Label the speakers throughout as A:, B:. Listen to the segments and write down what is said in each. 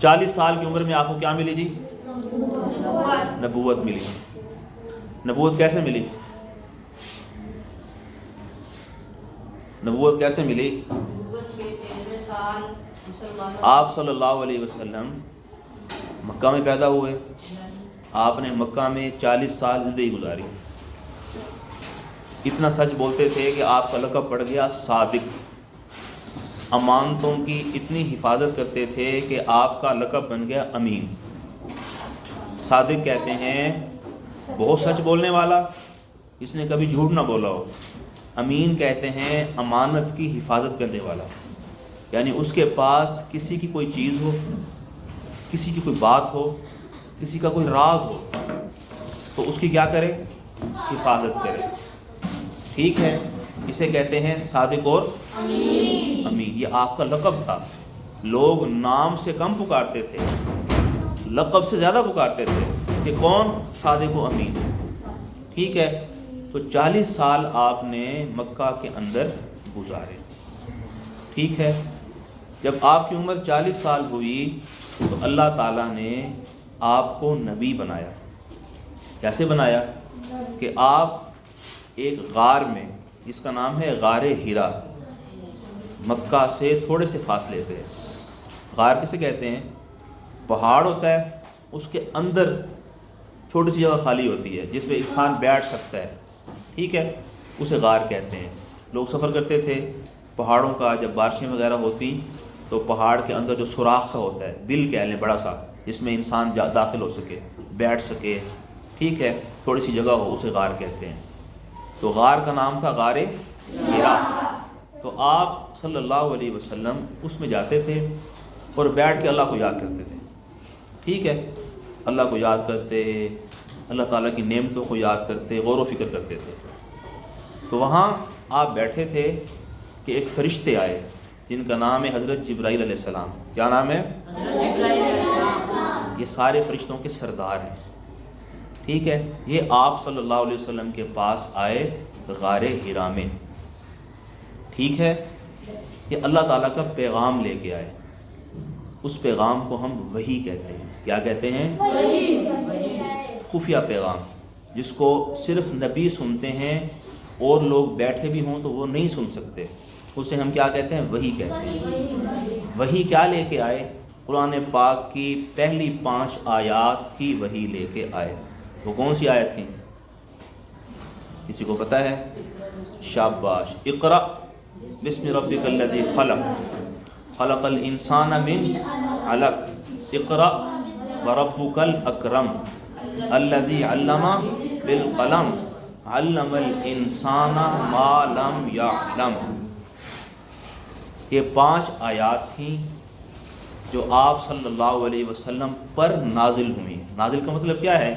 A: 40 سال کی عمر میں آپ کو کیا ملی جی؟ نبوت ملی۔ نبوت کیسے ملی؟ نبوت کیسے ملی؟ آپ صلی اللہ علیہ وسلم مکہ میں پیدا ہوئے، آپ نے مکہ میں 40 سال زندگی گزاری، اتنا سچ بولتے تھے کہ آپ کا لقب پڑ گیا صادق، امانتوں کی اتنی حفاظت کرتے تھے کہ آپ کا لقب بن گیا امین۔ صادق کہتے ہیں بہت سچ بولنے والا، جس نے کبھی جھوٹ نہ بولا ہو۔ امین کہتے ہیں امانت کی حفاظت کرنے والا، یعنی اس کے پاس کسی کی کوئی چیز ہو، کسی کی کوئی بات ہو، کسی کا کوئی راز ہو تو اس کی کیا کرے؟ حفاظت کرے۔ ٹھیک ہے، اسے کہتے ہیں صادق اور امین۔ یہ آپ کا لقب تھا، لوگ نام سے کم پکارتے تھے، لقب سے زیادہ پکارتے تھے کہ کون؟ صادق و امین۔ ٹھیک ہے، تو 40 سال آپ نے مکہ کے اندر گزارے۔ ٹھیک ہے، جب آپ کی عمر 40 سال ہوئی تو اللہ تعالیٰ نے آپ کو نبی بنایا۔ کیسے بنایا؟ کہ آپ ایک غار میں، جس کا نام ہے غار ہرا، مکہ سے تھوڑے سے فاصلے پہ۔ غار کسے کہتے ہیں؟ پہاڑ ہوتا ہے، اس کے اندر چھوٹی سی جگہ خالی ہوتی ہے جس پہ انسان بیٹھ سکتا ہے، ٹھیک ہے، اسے غار کہتے ہیں۔ لوگ سفر کرتے تھے پہاڑوں کا، جب بارشیں وغیرہ ہوتی تو پہاڑ کے اندر جو سوراخ سا ہوتا ہے، بل کہہ لیں بڑا سا، جس میں انسان داخل ہو سکے، بیٹھ سکے، ٹھیک ہے، تھوڑی سی جگہ ہو، اسے غار کہتے ہیں۔ تو غار کا نام تھا غار ہرا۔ تو آپ صلی اللہ علیہ وسلم اس میں جاتے تھے اور بیٹھ کے اللہ کو یاد کرتے تھے، ٹھیک ہے، اللہ کو یاد کرتے، اللہ تعالیٰ کی نعمتوں کو یاد کرتے، غور و فکر کرتے تھے۔ تو وہاں آپ بیٹھے تھے کہ ایک فرشتے آئے جن کا نام ہے حضرت جبرائیل علیہ السلام۔ کیا نام ہے؟ یہ سارے فرشتوں کے سردار ہیں، ٹھیک ہے۔ یہ آپ صلی اللہ علیہ وسلم کے پاس آئے غار ہرا میں، ٹھیک ہے۔ یہ اللہ تعالیٰ کا پیغام لے کے آئے، اس پیغام کو ہم وحی کہتے ہیں۔ کیا کہتے ہیں؟ خفیہ پیغام، جس کو صرف نبی سنتے ہیں اور لوگ بیٹھے بھی ہوں تو وہ نہیں سن سکتے، اسے ہم کیا کہتے ہیں؟ وحی کہتے ہیں۔ وحی کیا لے کے آئے؟ قرآن پاک کی پہلی 5 آیات کی وحی لے کے آئے۔ وہ کون سی آیت تھیں؟ کسی کو پتہ ہے؟ شاباش۔ اقرأ بسم ربک الذی خلق، خلق الانسان من علق، اقرأ وربک الاکرم الذی علم بالقلم علم الانسان ما لم یعلم۔ یہ 5 آیات تھیں جو آپ صلی اللہ علیہ وسلم پر نازل ہوئی۔ نازل کا مطلب کیا ہے؟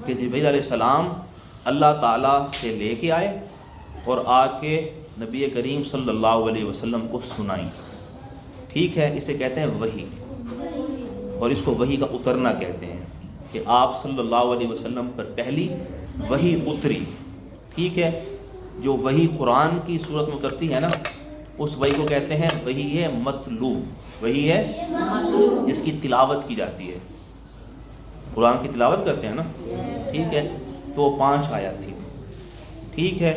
A: کہ جبرائیل علیہ السلام اللہ تعالیٰ سے لے کے آئے اور آ کے نبی کریم صلی اللہ علیہ وسلم کو سنائیں، ٹھیک ہے۔ اسے کہتے ہیں وحی، اور اس کو وحی کا اترنا کہتے ہیں، کہ آپ صلی اللہ علیہ وسلم پر پہلی وحی اتری، ٹھیک ہے۔ جو وحی قرآن کی صورت میں اترتی ہے نا، اس وحی کو کہتے ہیں وحی ہے متلو، وحی ہے جس کی تلاوت کی جاتی ہے، قرآن کی تلاوت کرتے ہیں نا، ٹھیک ہے۔ تو 5 آیات تھی، ٹھیک ہے۔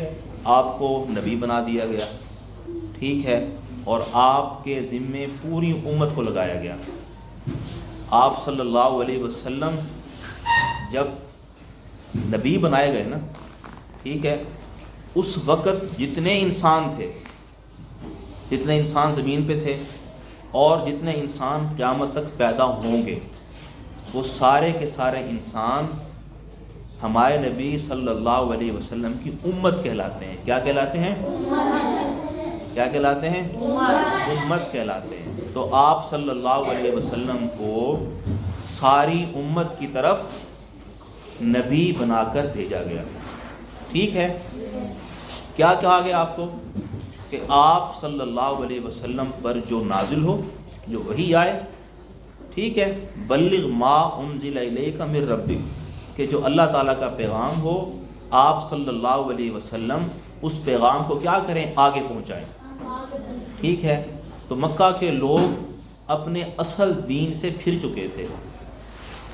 A: آپ کو نبی بنا دیا گیا، ٹھیک ہے، اور آپ کے ذمے پوری امت کو لگایا گیا۔ آپ صلی اللہ علیہ وسلم جب نبی بنائے گئے نا، ٹھیک ہے، اس وقت جتنے انسان تھے، جتنے انسان زمین پہ تھے اور جتنے انسان قیامت تک پیدا ہوں گے، وہ سارے کے سارے انسان ہمارے نبی صلی اللہ علیہ وسلم کی امت کہلاتے ہیں۔ کیا کہلاتے ہیں؟ کیا کہلاتے ہیں؟ امت کہلاتے ہیں۔ تو آپ صلی اللہ علیہ وسلم کو ساری امت کی طرف نبی بنا کر بھیجا گیا، ٹھیک ہے۔ کیا کہا گیا آپ کو؟ کہ آپ صلی اللہ علیہ وسلم پر جو نازل ہو، جو وحی آئے، ٹھیک ہے، بلغ ما انزل الیک من ربک، کہ جو اللہ تعالیٰ کا پیغام ہو، آپ صلی اللہ علیہ وسلم اس پیغام کو کیا کریں؟ آگے پہنچائیں، ٹھیک ہے۔ تو مکہ کے لوگ اپنے اصل دین سے پھر چکے تھے۔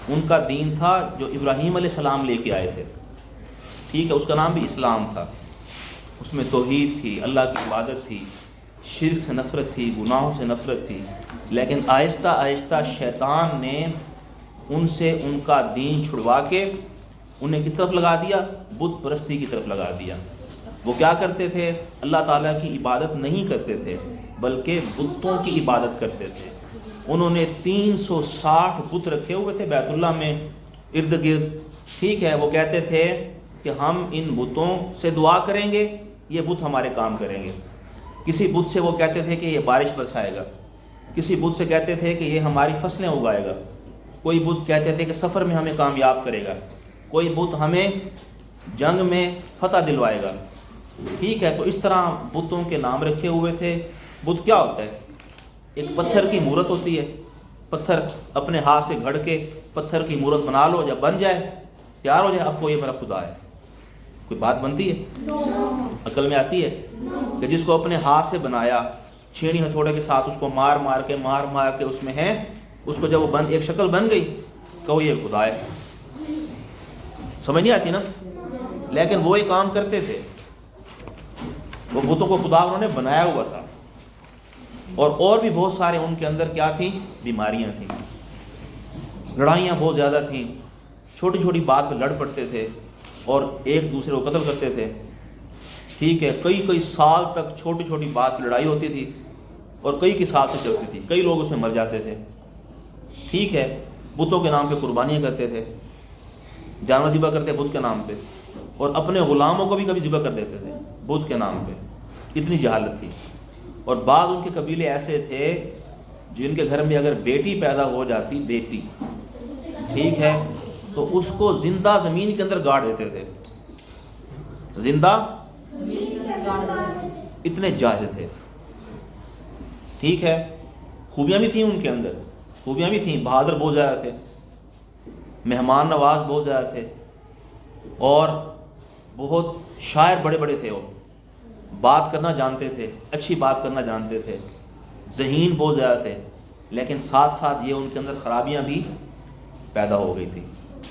A: ان کا دین تھا جو ابراہیم علیہ السلام لے کے آئے تھے، ٹھیک ہے، اس کا نام بھی اسلام تھا، اس میں توحید تھی، اللہ کی عبادت تھی، شرک سے نفرت تھی، گناہوں سے نفرت تھی، لیکن آہستہ آہستہ شیطان نے ان سے ان کا دین چھڑوا کے انہیں کس طرف لگا دیا؟ بت پرستی کی طرف لگا دیا۔ وہ کیا کرتے تھے؟ اللہ تعالیٰ کی عبادت نہیں کرتے تھے بلکہ بتوں کی عبادت کرتے تھے۔ انہوں نے 360 بت رکھے ہوئے تھے بیت اللہ میں ارد گرد، ٹھیک ہے۔ وہ کہتے تھے کہ ہم ان بتوں سے دعا کریں گے، یہ بت ہمارے کام کریں گے۔ کسی بت سے وہ کہتے تھے کہ یہ بارش برسائے گا، کسی بت سے کہتے تھے کہ یہ ہماری فصلیں اگائے گا، کوئی بت کہتے تھے کہ سفر میں ہمیں کامیاب کرے گا، کوئی بت ہمیں جنگ میں فتح دلوائے گا، ٹھیک ہے۔ تو اس طرح بتوں کے نام رکھے ہوئے تھے۔ بت کیا ہوتا ہے؟ ایک پتھر کی مورت ہوتی ہے، پتھر اپنے ہاتھ سے گھڑ کے پتھر کی مورت بنا لو، جب بن جائے تیار ہو جائے اب کو یہ میرا خدا ہے۔ کوئی بات بنتی ہے؟ عقل میں آتی ہے کہ جس کو اپنے ہاتھ سے بنایا، چھینی ہتھوڑے کے ساتھ اس کو مار مار کے اس میں ہے، اس کو جب وہ ایک شکل بن گئی کہو یہ خدا ہے۔ سمجھ نہیں آتی نا؟ لیکن وہ ایک کام کرتے تھے، وہ بتوں کو خدا انہوں نے بنایا ہوا تھا، اور بھی بہت سارے ان کے اندر کیا تھیں؟ بیماریاں تھیں، لڑائیاں بہت زیادہ تھیں، چھوٹی چھوٹی بات پہ لڑ پڑتے تھے اور ایک دوسرے کو قتل کرتے تھے، ٹھیک ہے۔ کئی سال تک چھوٹی چھوٹی بات پہ لڑائی ہوتی تھی اور کئی سال سے چلتی تھی، کئی لوگ اس میں مر جاتے تھے، ٹھیک ہے۔ بتوں کے نام پہ قربانیاں کرتے تھے، جانور ذبح کرتے بت کے نام پہ، اور اپنے غلاموں کو بھی کبھی ذبح کر دیتے تھے بت کے نام پہ، اتنی جہالت تھی۔ اور بعض ان کے قبیلے ایسے تھے جن کے گھر میں اگر بیٹی پیدا ہو جاتی، بیٹی، ٹھیک ہے، تو اس کو زندہ زمین کے اندر گاڑ دیتے تھے، زندہ، اتنے جاہل تھے، ٹھیک ہے۔ خوبیاں بھی تھیں ان کے اندر، خوبیاں بھی تھیں، بہادر بہت زیادہ تھے، مہمان نواز بہت زیادہ تھے، اور بہت شاعر بڑے بڑے تھے، وہ بات کرنا جانتے تھے، اچھی بات کرنا جانتے تھے، ذہین بہت زیادہ تھے، لیکن ساتھ ساتھ یہ ان کے اندر خرابیاں بھی پیدا ہو گئی تھی۔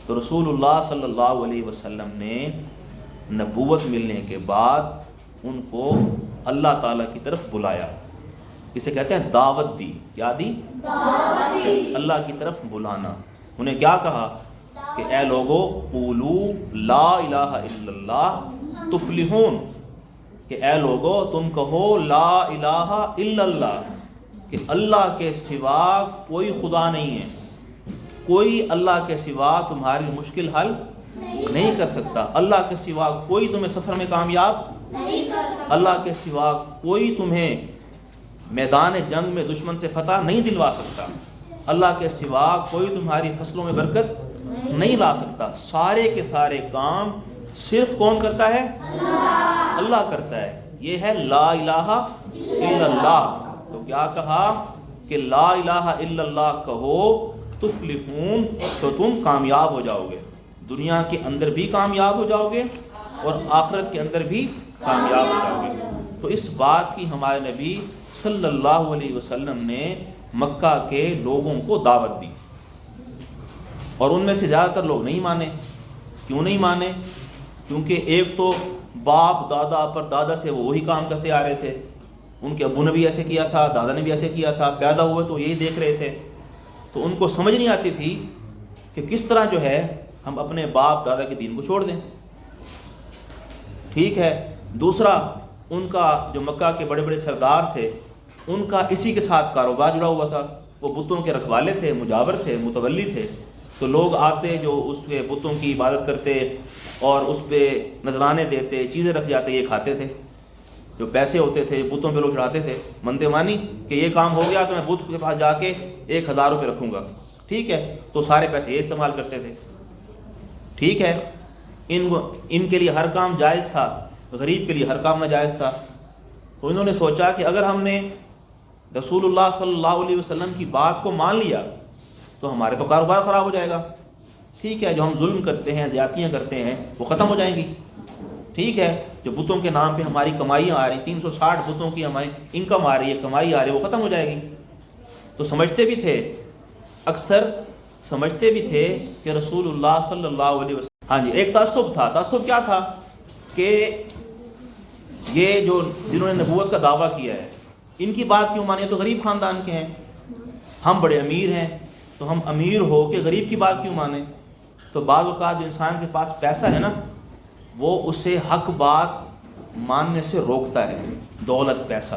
A: تو رسول اللہ صلی اللہ علیہ وسلم نے نبوت ملنے کے بعد ان کو اللہ تعالیٰ کی طرف بلایا، اسے کہتے ہیں دعوت دی۔ کیا دی؟ دعوت دی، اللہ کی طرف بلانا۔ انہیں کیا کہا کہ اے لوگو قولو لا الہ الا اللہ تفلحون، کہ اے لوگو تم کہو لا الہ الا اللہ، کہ اللہ کے سوا کوئی خدا نہیں ہے، کوئی اللہ کے سوا تمہاری مشکل حل نہیں کر سکتا، اللہ کے سوا کوئی تمہیں سفر میں کامیاب نہیں کر سکتا، اللہ کے سوا کوئی تمہیں میدان جنگ میں دشمن سے فتح نہیں دلوا سکتا، اللہ کے سوا کوئی تمہاری فصلوں میں برکت نہیں لا سکتا، سارے کے سارے کام صرف کون کرتا ہے؟ اللہ کرتا ہے۔ یہ ہے لا الہ الا اللہ۔ تو کیا کہا کہ لا الہ الا اللہ کہو تفلحون، تو تم کامیاب ہو جاؤ گے، دنیا کے اندر بھی کامیاب ہو جاؤ گے اور آخرت کے اندر بھی کامیاب ہو جاؤ گے۔ تو اس بات کی ہمارے نبی صلی اللہ علیہ وسلم نے مکہ کے لوگوں کو دعوت دی، اور ان میں سے زیادہ تر لوگ نہیں مانے۔ کیوں نہیں مانے؟ کیونکہ ایک تو باپ دادا پر دادا سے وہ وہی کام کرتے آ رہے تھے، ان کے ابو نے بھی ایسے کیا تھا، دادا نے بھی ایسے کیا تھا، پیدا ہوئے تو یہی دیکھ رہے تھے، تو ان کو سمجھ نہیں آتی تھی کہ کس طرح جو ہے ہم اپنے باپ دادا کے دین کو چھوڑ دیں، ٹھیک ہے۔ دوسرا، ان کا جو مکہ کے بڑے بڑے سردار تھے، ان کا اسی کے ساتھ کاروبار جڑا ہوا تھا، وہ بتوں کے رکھوالے تھے، مجاور تھے، متولی تھے، تو لوگ آتے جو اس پہ بتوں کی عبادت کرتے اور اس پہ نذرانے دیتے، چیزیں رکھ جاتے، یہ کھاتے تھے، جو پیسے ہوتے تھے بتوں پہ لوگ چڑھاتے تھے، منتے مانی کہ یہ کام ہو گیا تو میں بت کے پاس جا کے 1000 روپے رکھوں گا، ٹھیک ہے، تو سارے پیسے یہ استعمال کرتے تھے، ٹھیک ہے۔ ان کے لیے ہر کام جائز تھا، غریب کے لیے ہر کام ناجائز تھا۔ تو انہوں نے سوچا کہ اگر ہم نے رسول اللہ صلی اللہ علیہ وسلم کی بات کو مان لیا تو ہمارے تو کاروبار خراب ہو جائے گا، ٹھیک ہے، جو ہم ظلم کرتے ہیں، زیادتیاں کرتے ہیں، وہ ختم ہو جائیں گی، ٹھیک ہے، جو بتوں کے نام پہ ہماری کمائیاں آ رہی، 360 بتوں کی ہماری انکم آ رہی ہے، کمائی آ رہی ہے، وہ ختم ہو جائے گی۔ تو سمجھتے بھی تھے، اکثر سمجھتے بھی تھے کہ رسول اللہ صلی اللہ علیہ وسلم، ہاں جی، ایک تعصب تھا۔ تعصب کیا تھا کہ یہ جو جنہوں نے نبوت کا دعویٰ کیا ہے ان کی بات کیوں مانے، تو غریب خاندان کے ہیں، ہم بڑے امیر ہیں تو ہم امیر ہو کے غریب کی بات کیوں مانیں۔ تو بعض اوقات جو انسان کے پاس پیسہ ہے نا وہ اسے حق بات ماننے سے روکتا ہے، دولت، پیسہ۔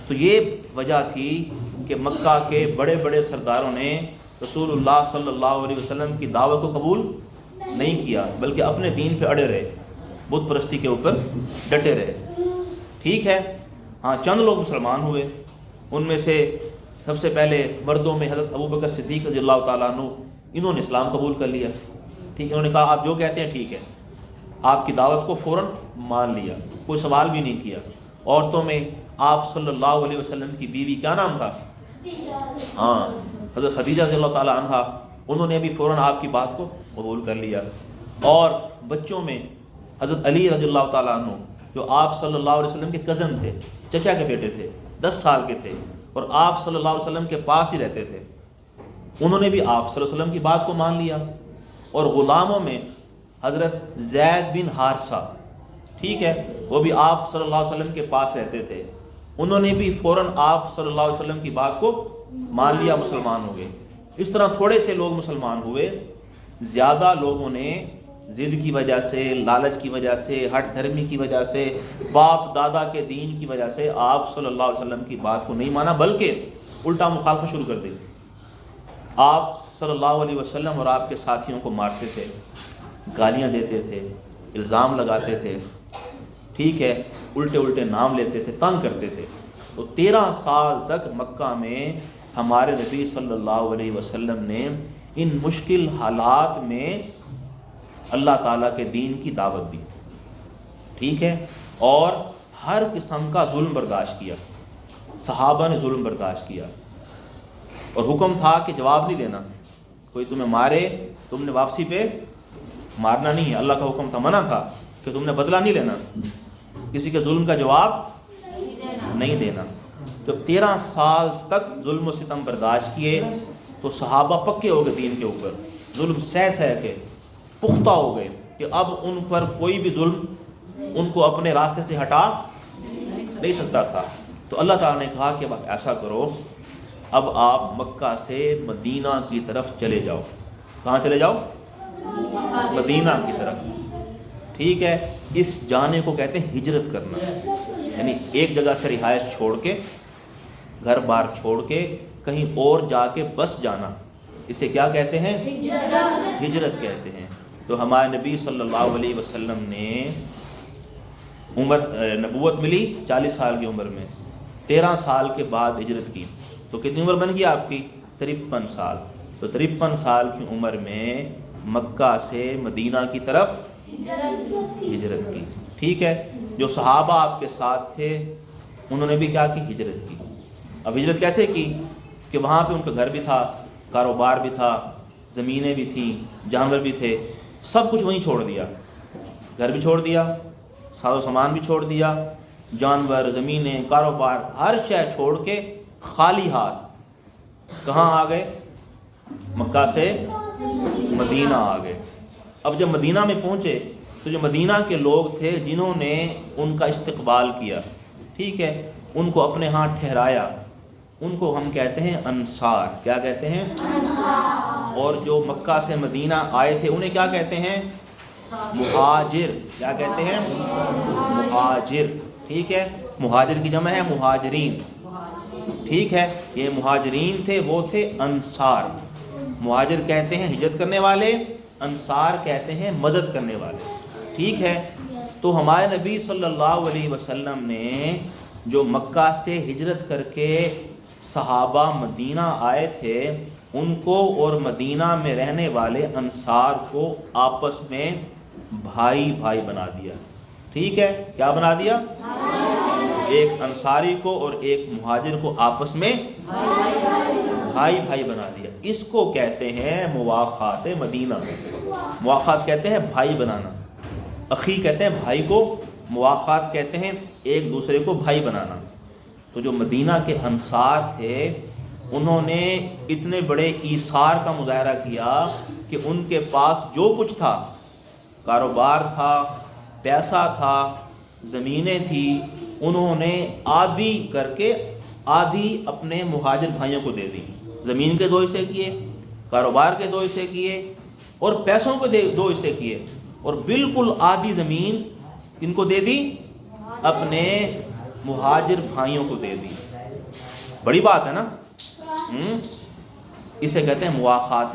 A: تو یہ وجہ تھی کہ مکہ کے بڑے بڑے سرداروں نے رسول اللہ صلی اللہ علیہ وسلم کی دعوت کو قبول نہیں کیا، بلکہ اپنے دین پہ اڑے رہے، بت پرستی کے اوپر ڈٹے رہے۔ ٹھیک ہے، ہاں چند لوگ مسلمان ہوئے، ان میں سے سب سے پہلے مردوں میں حضرت ابوبکر صدیق رضی اللہ تعالیٰ عنہ، انہوں نے اسلام قبول کر لیا۔ ٹھیک ہے، انہوں نے کہا آپ جو کہتے ہیں ٹھیک ہے، آپ کی دعوت کو فوراً مان لیا، کوئی سوال بھی نہیں کیا۔ عورتوں میں آپ صلی اللہ علیہ وسلم کی بیوی کیا نام تھا؟ ہاں حضرت خدیجہ رضی اللہ تعالیٰ عنہا، انہوں نے بھی فوراً آپ کی بات کو قبول کر لیا۔ اور بچوں میں حضرت علی رضی اللہ تعالیٰ عنہ، جو آپ صلی اللہ علیہ وسلم کے کزن تھے، چچا کے بیٹے تھے، 10 سال کے تھے اور آپ صلی اللہ علیہ وسلم کے پاس ہی رہتے تھے، انہوں نے بھی آپ صلی اللہ علیہ وسلم کی بات کو مان لیا۔ اور غلاموں میں حضرت زید بن حارثہ، ٹھیک ہے، وہ بھی آپ صلی اللہ علیہ وسلم کے پاس رہتے تھے، انہوں نے بھی فوراً آپ صلی اللہ علیہ وسلم کی بات کو مان لیا، مسلمان ہو گئے۔ اس طرح تھوڑے سے لوگ مسلمان ہوئے، زیادہ لوگوں نے ضد کی وجہ سے، لالچ کی وجہ سے، ہٹ دھرمی کی وجہ سے، باپ دادا کے دین کی وجہ سے آپ صلی اللہ علیہ وسلم کی بات کو نہیں مانا، بلکہ الٹا مخالفت شروع کر دی۔ آپ صلی اللہ علیہ وسلم اور آپ کے ساتھیوں کو مارتے تھے، گالیاں دیتے تھے، الزام لگاتے تھے، ٹھیک ہے، الٹے الٹے نام لیتے تھے، تنگ کرتے تھے۔ تو 13 سال تک مکہ میں ہمارے نبی صلی اللہ علیہ وسلم نے ان مشکل حالات میں اللہ تعالیٰ کے دین کی دعوت دی، ٹھیک ہے، اور ہر قسم کا ظلم برداشت کیا، صحابہ نے ظلم برداشت کیا، اور حکم تھا کہ جواب نہیں دینا، کوئی تمہیں مارے تم نے واپسی پہ مارنا نہیں ہے، اللہ کا حکم تھا، منع تھا کہ تم نے بدلہ نہیں لینا، کسی کے ظلم کا جواب نہیں دینا۔ جب 13 سال تک ظلم و ستم برداشت کیے تو صحابہ پکے ہو گئے دین کے اوپر، ظلم سہ کے پختہ ہو گئے کہ اب ان پر کوئی بھی ظلم ان کو اپنے راستے سے ہٹا نہیں سکتا تھا۔ تو اللہ تعالیٰ نے کہا کہ اب ایسا کرو، اب آپ مکہ سے مدینہ کی طرف چلے جاؤ۔ کہاں چلے جاؤ؟ مدینہ کی طرف، ٹھیک ہے۔ اس جانے کو کہتے ہیں ہجرت کرنا، یعنی ایک جگہ سے رہائش چھوڑ کے، گھر بار چھوڑ کے کہیں اور جا کے بس جانا، اسے کیا کہتے ہیں؟ ہجرت کہتے ہیں۔ تو ہمارے نبی صلی اللہ علیہ وسلم نے نبوت ملی 40 سال کی عمر میں، 13 سال کے بعد ہجرت کی، تو کتنی عمر بن گئی آپ کی؟ 53 سال۔ تو 53 سال کی عمر میں مکہ سے مدینہ کی طرف ہجرت کی، ٹھیک ہے۔ جو صحابہ آپ کے ساتھ تھے انہوں نے بھی کیا کی؟ ہجرت کی۔ اب ہجرت کیسے کی کہ وہاں پہ ان کا گھر بھی تھا، کاروبار بھی تھا، زمینیں بھی تھیں، جانور بھی تھے، سب کچھ وہیں چھوڑ دیا، گھر بھی چھوڑ دیا، ساز و سامان بھی چھوڑ دیا، جانور، زمینیں، کاروبار، ہر شے چھوڑ کے خالی ہاتھ کہاں آ گئے؟ مکہ سے مدینہ آ گئے۔ اب جب مدینہ میں پہنچے تو جو مدینہ کے لوگ تھے جنہوں نے ان کا استقبال کیا، ٹھیک ہے، ان کو اپنے ہاں ٹھہرایا، ان کو ہم کہتے ہیں انصار۔ کیا کہتے ہیں؟ اور جو مکہ سے مدینہ آئے تھے انہیں کیا کہتے ہیں؟ مہاجر۔ کیا کہتے ہیں؟ مہاجر، ٹھیک ہے۔ مہاجر کی جمع ہے مہاجرین، ٹھیک ہے۔ یہ مہاجرین تھے، وہ تھے انصار۔ مہاجر کہتے ہیں ہجرت کرنے والے، انصار کہتے ہیں مدد کرنے والے، ٹھیک ہے۔ تو ہمارے نبی صلی اللہ علیہ وسلم نے جو مکہ سے ہجرت کر کے صحابہ مدینہ آئے تھے ان کو اور مدینہ میں رہنے والے انصار کو آپس میں بھائی بھائی بنا دیا، ٹھیک ہے۔ کیا بنا دیا؟ ایک انصاری کو اور ایک مہاجر کو آپس میں بھائی بھائی بنا دیا۔ اس کو کہتے ہیں مواخات مدینہ۔ مواخات کہتے ہیں بھائی بنانا، اخی کہتے ہیں بھائی کو، مواخات کہتے ہیں ایک دوسرے کو بھائی بنانا۔ تو جو مدینہ کے انصار تھے انہوں نے اتنے بڑے ایثار کا مظاہرہ کیا کہ ان کے پاس جو کچھ تھا، کاروبار تھا، پیسہ تھا، زمینیں تھی، انہوں نے آدھی کر کے آدھی اپنے مہاجر بھائیوں کو دے دی۔ زمین کے 2 حصے کیے، کاروبار کے 2 حصے کیے، اور پیسوں کے 2 حصے کیے، اور بالکل آدھی زمین ان کو دے دی، اپنے مہاجر بھائیوں کو دے دی۔ بڑی بات ہے نا۔ اسے کہتے ہیں مواخات